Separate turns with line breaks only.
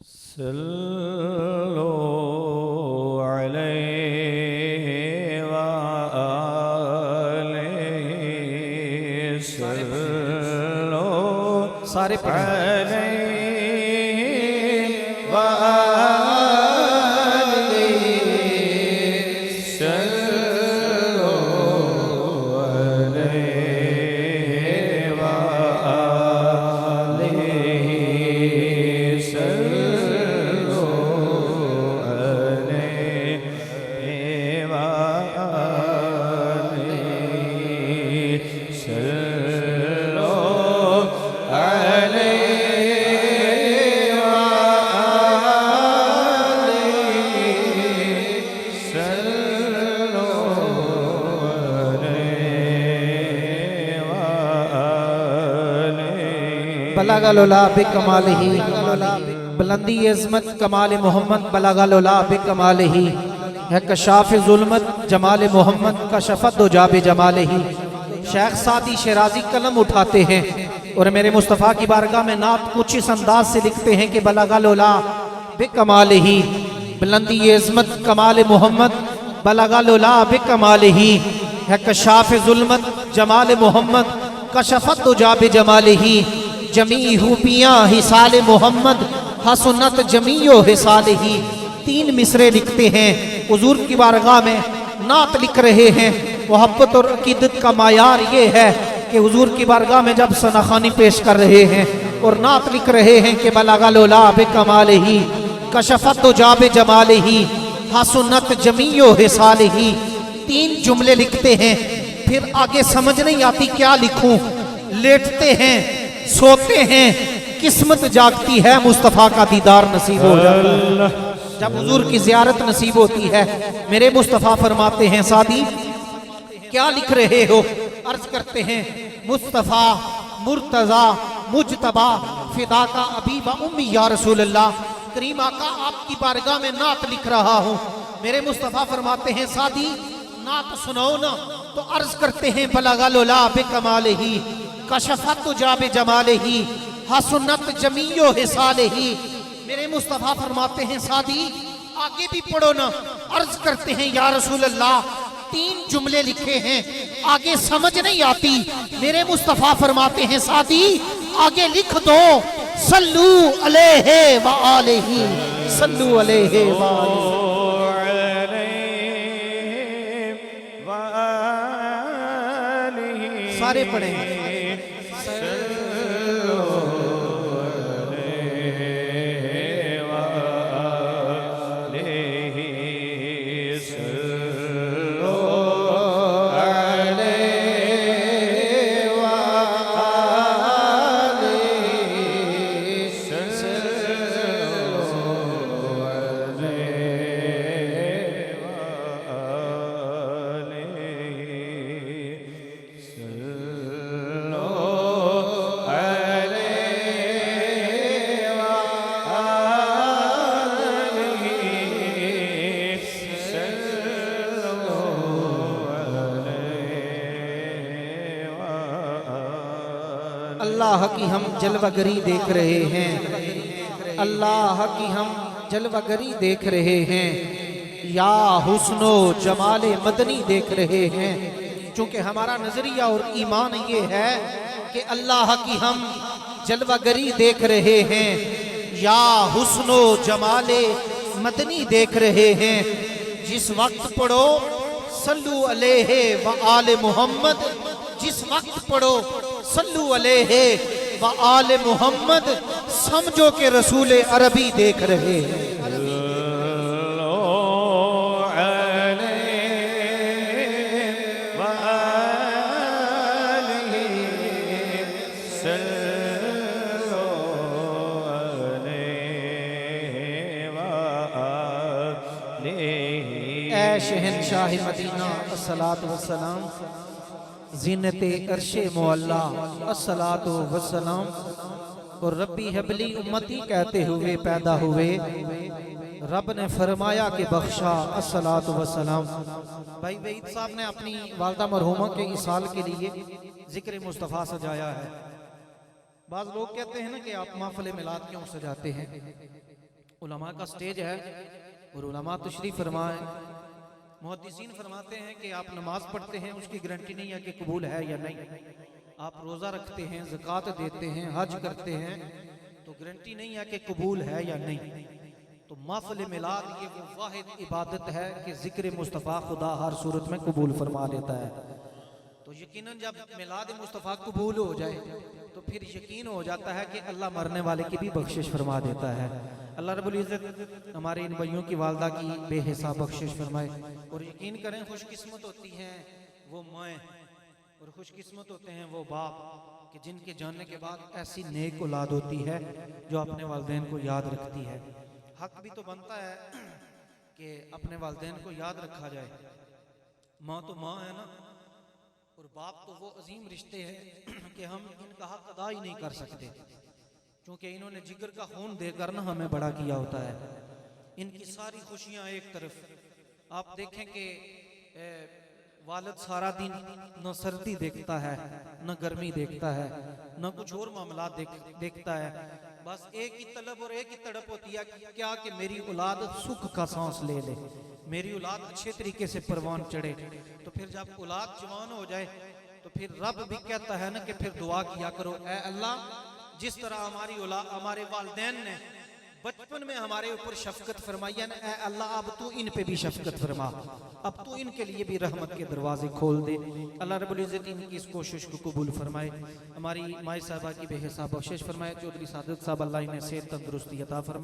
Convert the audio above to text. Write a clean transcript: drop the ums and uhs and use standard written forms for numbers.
सल्लल्लाहु अलैहि वआलिहि सल्लल्लाहु
सारे
अलैहि वआलिहि सल्लल्लाहु अलैहि वआलिहि
बलगल बिकमालिही बुलंदी अज़मत कमाल मोहम्मद बलगल बिकमालिही है कशाफ ज़ुल्मत जमाल मोहम्मद कशफत जाबे जमालिही। शेख सादी शिराजी कलम उठाते हैं और मेरे मुस्तफ़ा की बारगाह में नात कुछ इस अंदाज से लिखते हैं कि बलगल बिकमालिही बुलंदी अज़मत कमाल मोहम्मद बलगल बिकमालिही है कशाफ ज़ुल्मत जमाल मोहम्मद कशफत जाबे जमालिही। जमी हुपियाँ हिसाल मोहम्मद हसनत जमीयो हिसाल ही। तीन मिसरे लिखते हैं हुजूर की बारगाह में नात लिख रहे हैं। मोहब्बत और अकीदत का मायार ये है कि हुजूर की बारगाह में जब सनाखानी पेश कर रहे हैं और नात लिख रहे हैं कि बलगल बिकमालिही कशफत जाबे जमालिही हसनत जमीयो हिसाल ही। तीन जुमले लिखते हैं, फिर आगे समझ नहीं आती क्या लिखूं। लेटते हैं, सोते हैं, किस्मत जागती है, मुस्तफ़ा का दीदार नसीब हो जाता है। जब हुजूर की ज़ियारत नसीब होती है, मेरे मुस्तफ़ा फरमाते हैं सादी क्या लिख रहे हो? अर्ज करते हैं मुस्तफ़ा मुर्तज़ा मुजतबा फिदा का अबी व उम्मी या रसूल अल्लाह। करीम आका आपकी बारगाह में नात लिख रहा हूँ। मेरे मुस्तफ़ा फरमाते हैं सादी नात सुनाओ ना। तो अर्ज करते हैं बलगल बिकमालिही कशफत जाबे जमालिही हसनत जमीयो हिसालिही। मेरे मुस्तफ़ा फरमाते हैं सादी आगे भी पढ़ो ना। अर्ज करते हैं या रसूल अल्लाह तीन जुमले लिखे हैं, आगे समझ नहीं आती। मेरे मुस्तफ़ा फरमाते हैं सादी आगे लिख दो सल्लू अलैहि व आलिही सल्लू अलैहि व आलिही। सारे पढ़े अल्लाह की हम जलवागरी देख रहे हैं। अल्लाह की हम जलवागरी देख रहे हैं। या हुस्नो जमाले मदनी देख रहे हैं। चूंकि हमारा नजरिया और ईमान ये है कि अल्लाह की हम जलवागरी देख रहे हैं। या हुस्नो जमाले मदनी देख रहे हैं। जिस वक्त पढ़ो सल्लू अलैहि व आले मोहम्मद, जिस वक्त पढ़ो सल्लू अलैहि व आले मोहम्मद, समझो के रसूल अरबी देख रहे हैं। ऐ शहंशाह मदीना अस्सलातु वस्सलाम, ज़ीनते अर्शे मुअल्ला अस्सलातु वस्सलाम। और रब्बी हबली उम्मती कहते हुए पैदा हुए, रब ने फरमाया कि बख्शा अस्सलातु वस्सलाम। भाई वहीद साहब ने अपनी वालदा मरहुमा के इसाल के लिए जिक्र मुस्तफ़ा सजाया है। बाज़ लोग कहते हैं ना कि आप महफ़िल मिलाद क्यों सजाते हैं। उलमा का स्टेज है और उलमा तशरीफ फरमाए। मुहद्दिसीन फरमाते हैं कि आप नमाज पढ़ते हैं उसकी गारंटी नहीं है कि कबूल है या नहीं, आप रोज़ा रखते हैं, ज़कात देते हैं, हज करते हैं, तो गारंटी नहीं है कि कबूल है या नहीं। तो महफ़िल मिलाद ये वो वाहिद इबादत है कि ज़िक्र मुस्तफ़ा खुदा हर सूरत में कबूल फरमा लेता है। तो यकीनन जब मिलाद मुस्तफ़ा कबूल हो जाए तो फिर यकीन हो जाता है कि अल्लाह मरने वाले की भी बख्शिश फरमा देता है। अल्लाह रब्बुल इज़्ज़त हमारे इन भाइयों की वालदा की बेहिसाब बख्शिश फरमाए। और यकीन करें खुशकिस्मत होती हैं वो माएँ और खुशकिस्मत होते हैं वो बाप कि जिनके जानने के बाद ऐसी नेक औलाद होती है जो अपने वालिदैन को याद रखती है। हक भी तो बनता है कि अपने वालिदैन को याद रखा जाए। माँ तो माँ है ना, और बाप तो वो अजीम रिश्ते हैं कि हम इनका हक अदा ही नहीं कर सकते, क्योंकि इन्होंने जिगर का खून देकर ना हमें बड़ा किया होता है। इनकी सारी खुशियाँ एक तरफ, आप देखें कि वालिद सारा दिन न सर्दी देखता है, न गर्मी देखता है, न कुछ और मामला देखता है, बस एक ही तलब और एक ही तड़प होती है क्या कि मेरी औलाद सुख का सांस ले ले, मेरी औलाद अच्छे तरीके से परवान चढ़े। तो फिर जब औलाद जवान हो जाए तो फिर रब भी कहता है ना कि फिर दुआ किया करो, ऐ अल्लाह जिस तरह हमारी औलाद हमारे वालिदैन ने बचपन में हमारे ऊपर शफकत फरमाई है ना, ऐ अल्लाह अब तू इन पे भी शफकत फरमा, अब तू इनके लिए भी रहमत के दरवाजे खोल दे। अल्लाह रब्बुल इज़्ज़त इनकी इस कोशिश को कबूल फरमाए। हमारी माई साहबा की बेहिसाब बख्शिश फरमाए। चौधरी सादत साहब अल्लाह इन्हें सेहत तंदुरुस्ती अता फरमाए।